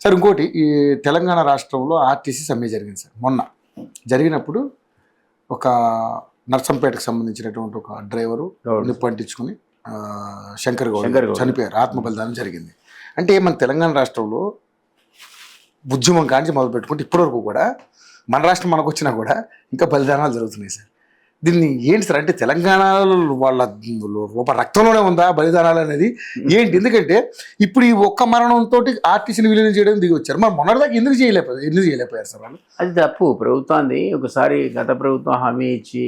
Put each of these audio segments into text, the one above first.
Sir ఇంకోటి ఈ తెలంగాణ రాష్ట్రంలో ఆర్టీసీ సమ్మె జరిగింది సార్ మొన్న. జరిగినప్పుడు ఒక నర్సంపేటకు సంబంధించినటువంటి ఒక డ్రైవరు నిప్పు అంటించుకుని శంకర్ గౌడ్ చనిపోయారు. ఆత్మ బలిదానం జరిగింది. అంటే మన తెలంగాణ రాష్ట్రంలో ఉద్యమం కాంచి మొదలు పెట్టుకుంటే ఇప్పటివరకు కూడా మన రాష్ట్రం మనకు వచ్చినా కూడా ఇంకా బలిదానాలు జరుగుతున్నాయి సార్. దీన్ని ఏంటి సార్, అంటే తెలంగాణలో వాళ్ళ రక్తంలోనే ఉందా బలిదానాలు అనేది ఏంటి? ఎందుకంటే ఇప్పుడు ఈ ఒక్క మరణంతో ఆర్టీసీని విలీనం చేయడం దిగి వచ్చారు. మరి మొన్నటిదాకా ఎందుకు చేయలేకపోయారు సార్ వాళ్ళు? అది తప్పు ప్రభుత్వాన్ని. ఒకసారి గత ప్రభుత్వం హామీ ఇచ్చి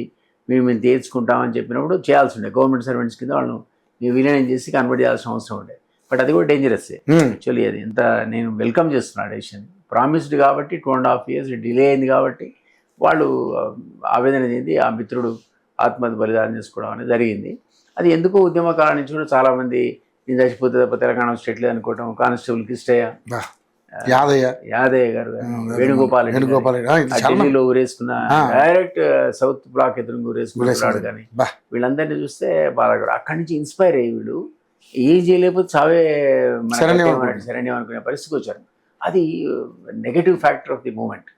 మేము తీర్చుకుంటామని చెప్పినప్పుడు చేయాల్సి ఉండే. గవర్నమెంట్ సర్వెంట్స్ కింద వాళ్ళను మేము విలీనం చేసి కన్వర్ట్ చేయాల్సిన అవసరం ఉండే. బట్ అది కూడా డేంజరస్ యాక్చువల్లీ. అది ఎంత నేను వెల్కమ్ చేస్తున్నాను డెసిషన్. ప్రామిస్డ్ కాబట్టి 2.5 years డిలే అయింది కాబట్టి వాళ్ళు ఆవేదన చెంది ఆ మిత్రుడు ఆత్మహత్య బలిదానం చేసుకోవడం అనేది జరిగింది. అది ఎందుకు ఉద్యమకాల నుంచి కూడా చాలామంది నేను చచ్చిపోతే తప్ప తెలంగాణ స్టేట్ లేదు అనుకోవటం. కానిస్టేబుల్ కిష్టయ్య, యాదయ్య గారు, వేణుగోపాల్ ఢిల్లీలో ఊరేసుకున్న డైరెక్ట్ సౌత్ బ్లాక్ ఎదురు ఊరేసుకున్నాడు. కానీ వీళ్ళందరినీ చూస్తే బాగా అక్కడి నుంచి ఇన్స్పైర్ అయ్యి వీళ్ళు ఏం చేయలేకపోతే చావే శరణ్యం అనుకునే పరిస్థితికి వచ్చారు. అది negative factor of the moment.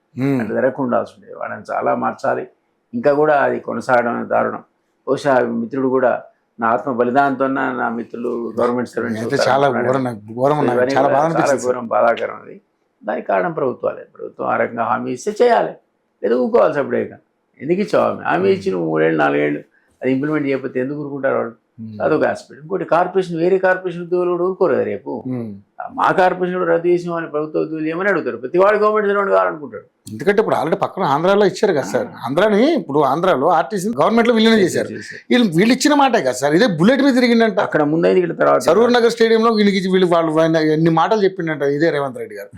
అంటే జరగకుండా ఉండాల్సి ఉండేది. వాళ్ళని చాలా మార్చాలి. ఇంకా కూడా అది కొనసాగడం దారుణం. బహుశా మిత్రుడు కూడా నా ఆత్మ బలిదానంతో నా మిత్రులు గవర్నమెంట్ సర్వెంట్స్ చాలా ఘోరం, బాధాకరం. అది దానికి కారణం ప్రభుత్వాలే. ప్రభుత్వం ఆ రకంగా హామీ ఇస్తే చేయాలి, లేదా ఊరుకోవాలి. సపడే ఎందుకు ఇచ్చావు హామీ ఇచ్చి నువ్వు 3 ఏళ్ళు 4 ఏళ్ళు అది ఇంప్లిమెంట్ చేయకపోతే ఎందుకు ఊరుకుంటారు వాళ్ళు? అదొక ఆస్పెక్ట్. ఇంకోటి కార్పొరేషన్, వేరే కార్పొరేషన్ ఉద్యోగులు కూడా ఊరుకోరు కదా. రేపు మా కార్పొరేషన్ కూడా రద్దు చేసిన వాళ్ళని ప్రభుత్వ ఉద్యోగులు ఏమని అడుగుతారు. ప్రతి వాడు గవర్నమెంట్ సర్వెంట్ కావాలనుకుంటాడు. ఎందుకంటే ఇప్పుడు ఆల్రెడీ పక్కన ఆంధ్రాలో ఇచ్చారు కదా సార్. ఆంధ్రాలో ఆర్టీసీ గవర్నమెంట్ లో విలీనం చేశారు. వీళ్ళు ఇచ్చిన మాటే కదా సార్. ఇదే బుల్లెట్ మీద తిరిగిందంట అక్కడ ముందైంది. ఇక్కడ తర్వాత సరూర్ నగర్ స్టేడియంలో వీళ్ళు వాళ్ళు ఎన్ని మాటలు చెప్పిండంట ఇదే రేవంత్ రెడ్డి గారు.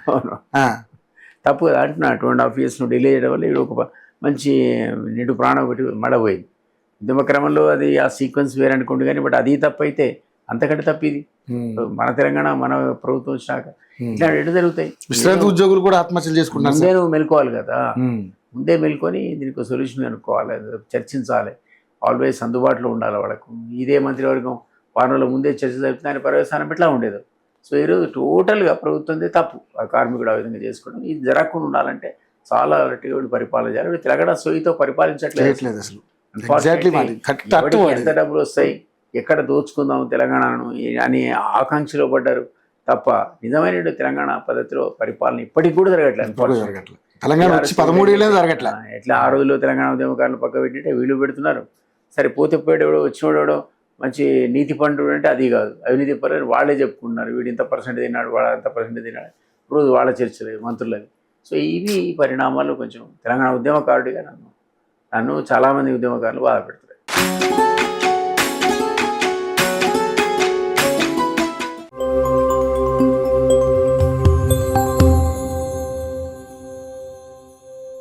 తప్పు కదా అంటున్నా. 2.5 years డిలే చేయడం వల్ల ఇది ఒక మంచి నిండు ప్రాణం ఒకటి మడపోయింది. ఉద్యమ క్రమంలో అది ఆ సీక్వెన్స్ వేరే అనుకోండి. కానీ బట్ అది తప్పు అయితే అంతకంటే తప్పు ఇది. మన తెలంగాణ మన ప్రభుత్వం వచ్చాక ఇట్లాంటి ఎటు జరుగుతాయి. విశ్రాంతి ఉద్యోగులు కూడా ఆత్మహత్యలు చేసుకుంటున్నారు. ముందే నువ్వు మెలుకోవాలి కదా. ముందే మెలుకొని దీనికి సొల్యూషన్ కనుక్కోవాలి, చర్చించాలి. ఆల్వేస్ అందుబాటులో ఉండాలి వాళ్ళకు. ఇదే మంత్రివర్గం వారంలో ముందే చర్చ జరిపితే ఆయన పర్యవసానం ఎట్లా ఉండేది. సో ఈరోజు టోటల్గా ప్రభుత్వందే తప్పు. ఆ కార్మికుడు ఆ విధంగా చేసుకోవడం. ఇది జరగకుండా ఉండాలంటే చాలా గట్టిగా పరిపాలన చేయాలి. తెలంగాణ సొయ్యితో పరిపాలించట్లేదు అసలు. ఎంత డబ్బులు వస్తాయి, ఎక్కడ దోచుకుందాం తెలంగాణను అని ఆకాంక్షలో పడ్డారు తప్ప నిజమైన తెలంగాణ పద్ధతిలో పరిపాలన ఇప్పటికి కూడా జరగట్లేదు. ఎట్లా ఆ రోజుల్లో తెలంగాణ ఉద్యమకారులు పక్క పెట్టింటే వీళ్ళు పెడుతున్నారు. సరే పోతే పోయేటోడో వచ్చినోడో మంచి నీతి పండు అంటే అది కాదు. అవినీతి పరులు వాళ్ళే చెప్పుకుంటున్నారు. వీడు ఇంత % తిన్నాడు, వాడు అంత % తిన్నాడు. రోజు వాళ్ళ చర్చలేదు మంత్రులది. సో ఇవి పరిణామాలు కొంచెం తెలంగాణ ఉద్యమకారుడిగా నన్ను చాలామంది ఉద్యమకారులు బాధ పెడుతున్నారు.